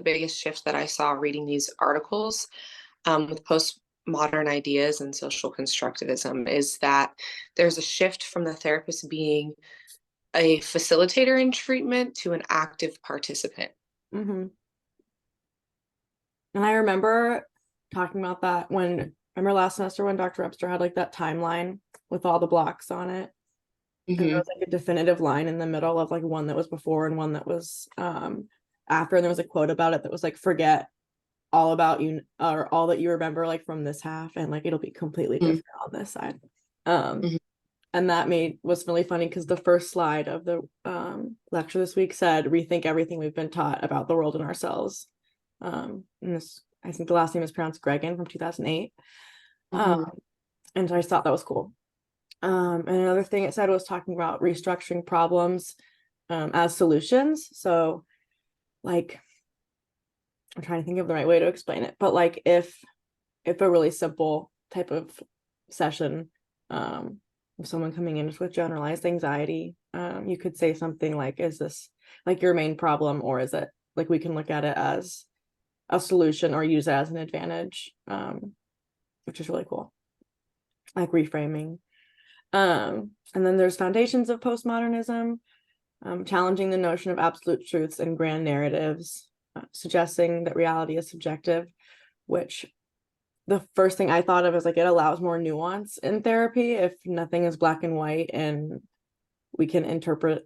biggest shift that I saw reading these articles with postmodern ideas and social constructivism is that there's a shift from the therapist being a facilitator in treatment to an active participant. Mm-hmm. And I remember talking about that remember last semester when Dr. Webster had like that timeline with all the blocks on it. And there was like a definitive line in the middle of like one that was before and one that was after. And there was a quote about it that was like, forget all about you or all that you remember like from this half, and like it'll be completely different on this side. And that was really funny because the first slide of the lecture this week said rethink everything we've been taught about the world and ourselves. And this, I think the last name is pronounced Gregan from 2008. And so I thought that was cool. And another thing it said was talking about restructuring problems as solutions. So like, I'm trying to think of the right way to explain it, but like if a really simple type of session, with someone coming in with generalized anxiety, you could say something like, is this like your main problem, or is it like we can look at it as a solution or use it as an advantage, which is really cool, like reframing. And then there's foundations of postmodernism, challenging the notion of absolute truths and grand narratives, suggesting that reality is subjective, which the first thing I thought of is like it allows more nuance in therapy if nothing is black and white, and we can interpret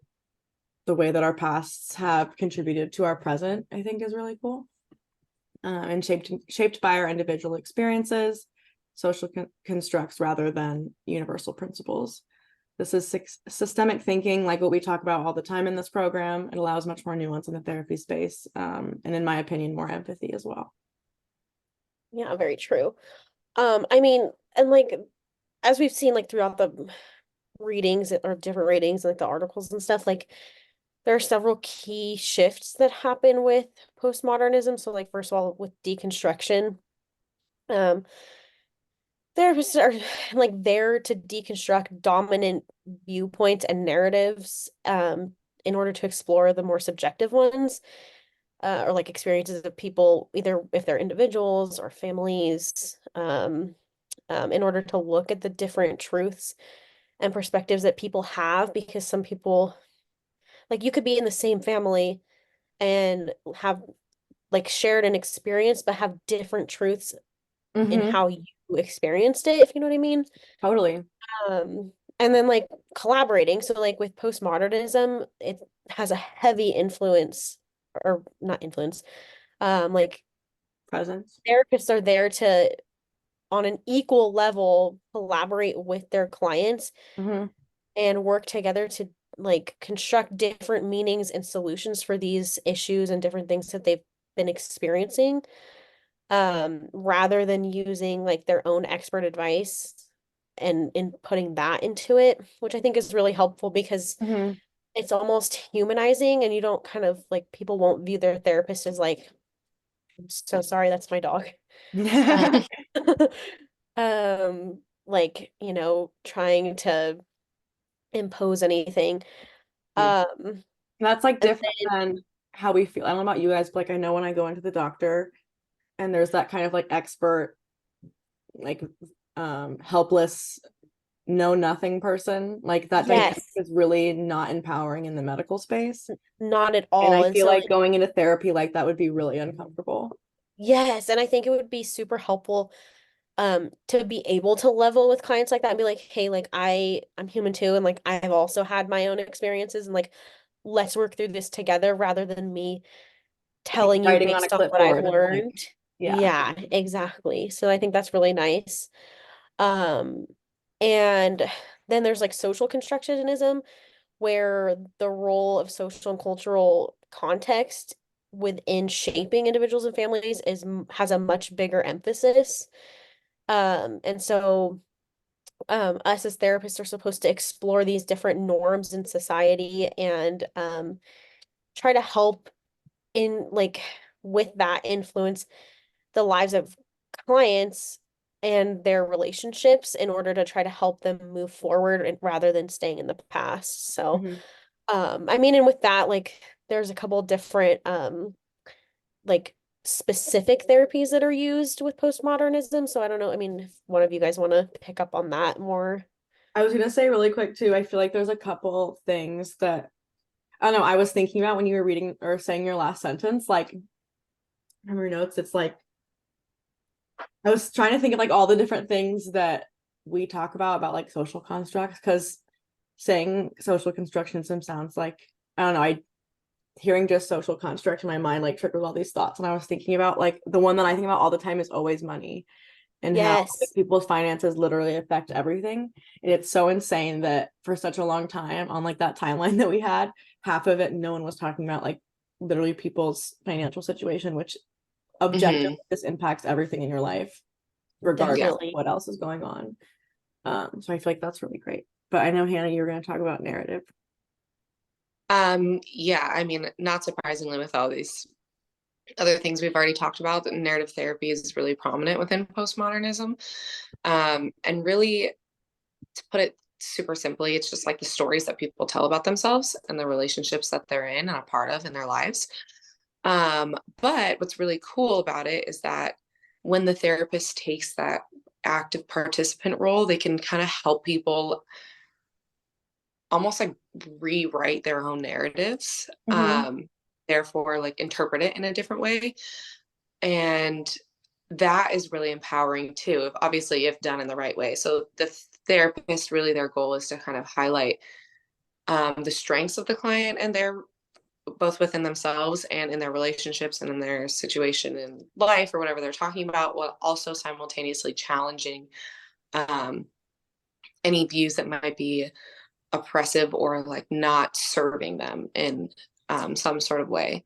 the way that our pasts have contributed to our present, I think is really cool. And shaped by our individual experiences, social constructs rather than universal principles. This is systemic thinking, like what we talk about all the time in this program. It allows much more nuance in the therapy space, and in my opinion, more empathy as well. Yeah, very true. I mean, and like as we've seen like throughout the readings or different readings, like the articles and stuff, like there are several key shifts that happen with postmodernism. So like first of all, with deconstruction, therapists are like there to deconstruct dominant viewpoints and narratives in order to explore the more subjective ones, or like experiences of people, either if they're individuals or families, in order to look at the different truths and perspectives that people have, because some people, like you could be in the same family and have like shared an experience, but have different truths in how you experienced it, if you know what I mean. Totally. And then like collaborating. So like with postmodernism, it has a heavy influence, or not influence, like Presence. therapists are there to, on an equal level, collaborate with their clients and work together to like construct different meanings and solutions for these issues and different things that they've been experiencing, rather than using like their own expert advice and in putting that into it, which I think is really helpful because it's almost humanizing, and you don't kind of like, people won't view their therapist as like, I'm so sorry, that's my dog. Like, you know, trying to impose anything. That's like different than how we feel. I don't know about you guys, but like I know when I go into the doctor and there's that kind of like expert, like helpless, know nothing person, like that dynamic is really not empowering in the medical space. Not at all. And I feel like going into therapy like that would be really uncomfortable. Yes, and I think it would be super helpful to be able to level with clients like that and be like, hey, like I'm human too, and like I've also had my own experiences, and like let's work through this together, rather than me telling you based on what I've learned. Like, yeah, exactly. So I think that's really nice. And then there's like social constructionism, where the role of social and cultural context within shaping individuals and families has a much bigger emphasis. And so us as therapists are supposed to explore these different norms in society and try to help in like with that influence the lives of clients and their relationships in order to try to help them move forward, and rather than staying in the past. So I mean, and with that, like there's a couple different like specific therapies that are used with postmodernism. So I don't know. I mean, if one of you guys want to pick up on that more. I was gonna say really quick too, I feel like there's a couple things that I don't know, I was thinking about when you were reading or saying your last sentence, like from your notes, it's like I was trying to think of like all the different things that we talk about like social constructs, because saying social constructionism sounds like, I don't know, I hearing just social construct in my mind like triggers all these thoughts. And I was thinking about like the one that I think about all the time is always money, and how like, Yes. people's finances literally affect everything. And it's so insane that for such a long time on like that timeline that we had, half of it no one was talking about like literally people's financial situation, which objectively this impacts everything in your life regardless of Definitely. what else is going on. So I feel like that's really great. But I know, Hannah, you were going to talk about narrative. Yeah, I mean, not surprisingly, with all these other things we've already talked about, narrative therapy is really prominent within postmodernism. And really, to put it super simply, it's just like the stories that people tell about themselves and the relationships that they're in and a part of in their lives. But what's really cool about it is that when the therapist takes that active participant role, they can kind of help people almost like rewrite their own narratives. Therefore, like interpret it in a different way. And that is really empowering too, if obviously if done in the right way. So the therapist, really their goal is to kind of highlight the strengths of the client and their both within themselves and in their relationships and in their situation in life or whatever they're talking about, while also simultaneously challenging um, any views that might be oppressive or like not serving them in some sort of way.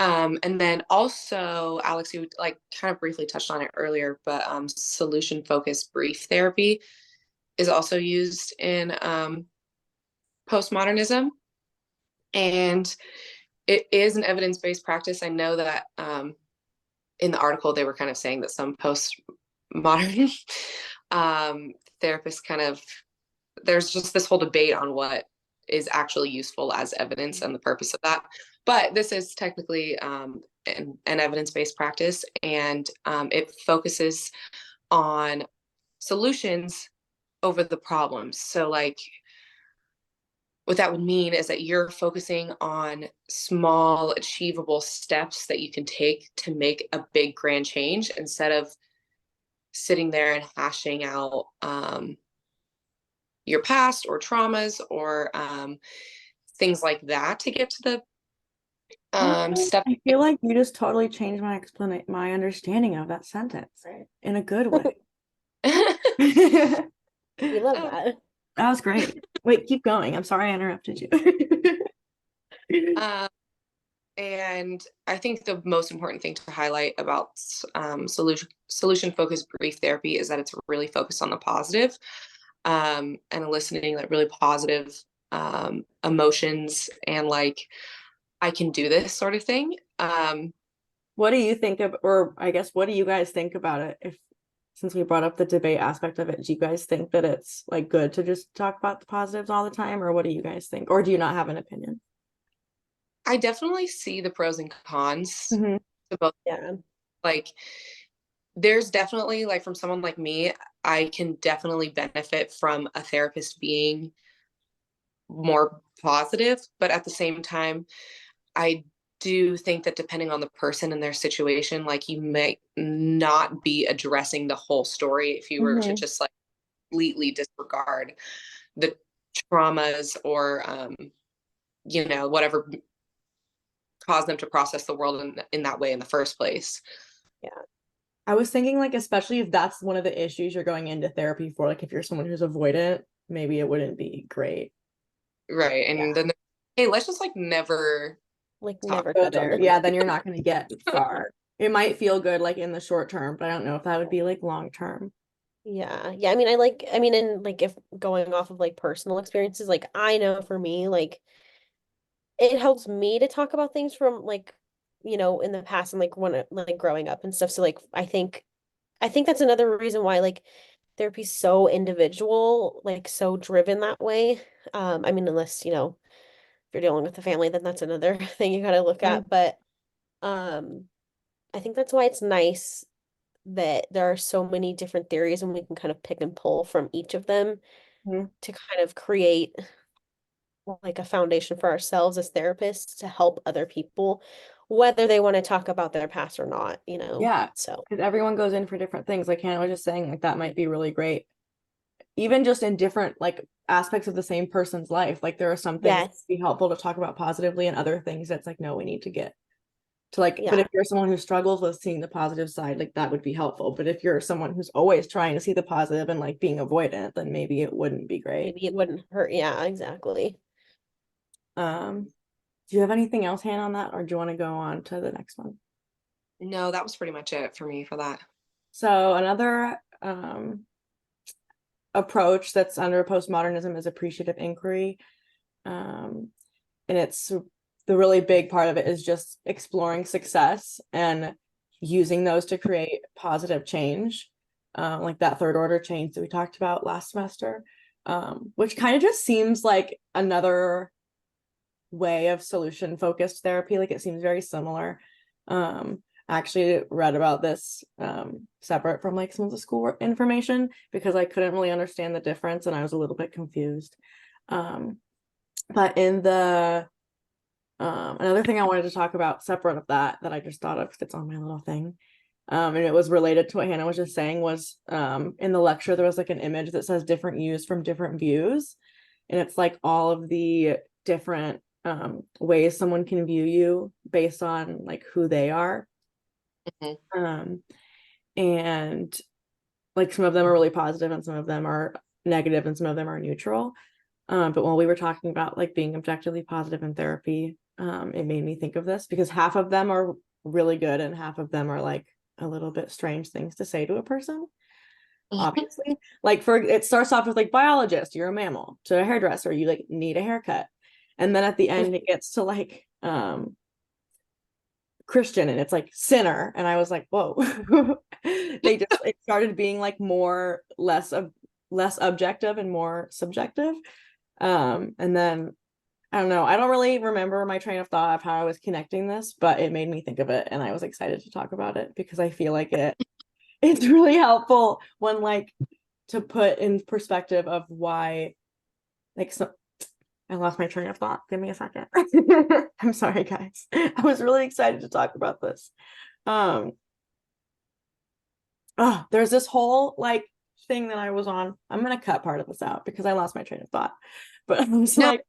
And then also, Alex, you like kind of briefly touched on it earlier, but solution focused brief therapy is also used in postmodernism. And it is an evidence based practice. I know that in the article, they were kind of saying that some postmodern therapists kind of, there's just this whole debate on what is actually useful as evidence and the purpose of that. But this is technically an evidence-based practice, and it focuses on solutions over the problems. So like what that would mean is that you're focusing on small achievable steps that you can take to make a big grand change instead of sitting there and hashing out your past or traumas or things like that to get to the step. I feel like you just totally changed my understanding of that sentence in a good way. We love Oh. that. That was great. Wait, keep going. I'm sorry I interrupted you. And I think the most important thing to highlight about solution focused brief therapy is that it's really focused on the positive and eliciting like really positive emotions and like I can do this sort of thing. What do you think of, or I guess, what do you guys think about it? If since we brought up the debate aspect of it, do you guys think that it's like good to just talk about the positives all the time, or what do you guys think, or do you not have an opinion? I definitely see the pros and cons to both. Yeah. Like, there's definitely like from someone like me, I can definitely benefit from a therapist being more positive, but at the same time, I do think that depending on the person and their situation, like you might not be addressing the whole story if you were to just like completely disregard the traumas or whatever caused them to process the world in that way in the first place. Yeah. I was thinking like, especially if that's one of the issues you're going into therapy for, like if you're someone who's avoidant, maybe it wouldn't be great. Right. And then, hey, let's just like never never go there. Yeah, then you're not going to get far. It might feel good like in the short term, but I don't know if that would be like long term. Yeah. I mean, and like if going off of like personal experiences, like I know for me, like it helps me to talk about things from like, in the past and like when like growing up and stuff. So like I think that's another reason why like therapy's so individual, like so driven that way. I mean, unless, if you're dealing with the family, then that's another thing you gotta look at. But I think that's why it's nice that there are so many different theories and we can kind of pick and pull from each of them Mhm. to kind of create like a foundation for ourselves as therapists to help other people, whether they want to talk about their past or not, you know? Yeah, So, because everyone goes in for different things. Like Hannah was just saying, like that might be really great, even just in different like aspects of the same person's life. Like there are some things that yes. be helpful to talk about positively, and other things that's like, no, we need to get to like. But Yeah. if you're someone who struggles with seeing the positive side, like that would be helpful. But if you're someone who's always trying to see the positive and like being avoidant, then maybe it wouldn't be great. Maybe it wouldn't hurt. Yeah, exactly. Um, do you have anything else, Hannah, on that, or do you want to go on to the next one? No, that was pretty much it for me for that. So another approach that's under postmodernism is appreciative inquiry. And it's the really big part of it is just exploring success and using those to create positive change, like that third order change that we talked about last semester, which kind of just seems like another way of solution focused therapy. Like it seems very similar. I actually read about this separate from like some of the school information because I couldn't really understand the difference and I was a little bit confused. But in the another thing I wanted to talk about separate of that I just thought of, that's on my little thing, and it was related to what Hannah was just saying, was in the lecture there was like an image that says different views from different views, and it's like all of the different ways someone can view you based on like who they are. Mhm. And like some of them are really positive and some of them are negative and some of them are neutral. But while we were talking about like being objectively positive in therapy, it made me think of this because half of them are really good and half of them are like a little bit strange things to say to a person. Obviously, like for it starts off with like biologist, you're a mammal, to a hairdresser, you like need a haircut, and then at the end it gets to like Christian and it's like sinner, and I was like, whoa. They just it started being like more less objective and more subjective. And then I don't know, I don't really remember my train of thought of how I was connecting this, but it made me think of it and I was excited to talk about it because I feel like it's really helpful when like to put in perspective of why like so I lost my train of thought. Give me a second. I'm sorry, guys. I was really excited to talk about this. Um, there's this whole like thing that I was on. I'm gonna cut part of this out because I lost my train of thought. But I was No, like,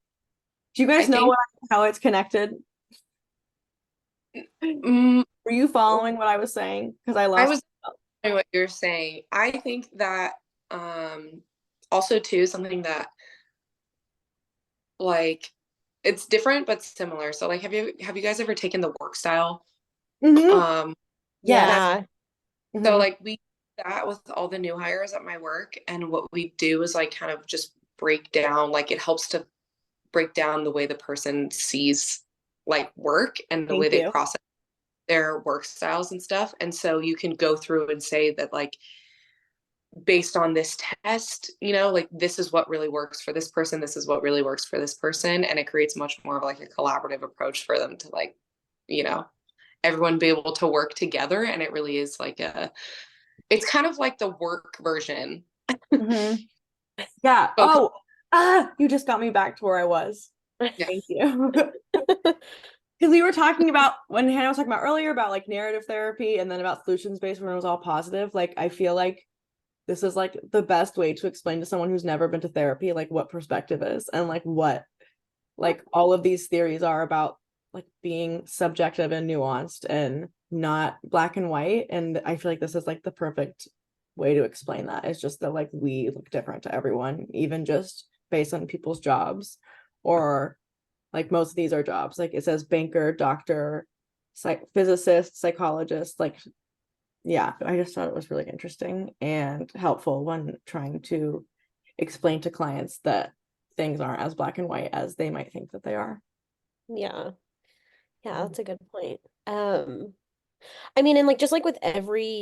do you guys I know think how it's connected? mm, Were you following what I was saying? Because I I lost. was following what you're saying. I think that um also too something that like it's different but similar. So like have you guys ever taken the work style? Mm-hmm. Um Yes. that's Yeah. so Mm-hmm. like we do that with all the new hires at my work, and what we do is like kind of just break down, like it helps to break down the way the person sees like work and the way Thank they you. process their work styles and stuff. And so you can go through and say that like based on this test, like this is what really works for this person, this is what really works for this person, and it creates much more of like a collaborative approach for them to like, you know, everyone be able to work together. And it really is like it's kind of like the work version. Mm-hmm. Yeah. Focus. Oh, you just got me back to where I was. Yeah. Thank you. Because we were talking about when Hannah was talking about earlier about like narrative therapy and then about solutions based when it was all positive. Like I feel like this is like the best way to explain to someone who's never been to therapy like what perspective is and like what like all of these theories are about like being subjective and nuanced and not black and white. And I feel like this is like the perfect way to explain that. It's just that like we look different to everyone, even just based on people's jobs, or like most of these are jobs. Like it says banker, doctor, physicist, psychologist. Like, yeah, I just thought it was really interesting and helpful when trying to explain to clients that things aren't as black and white as they might think that they are. Yeah. Yeah, that's a good point. I mean, and like just like with every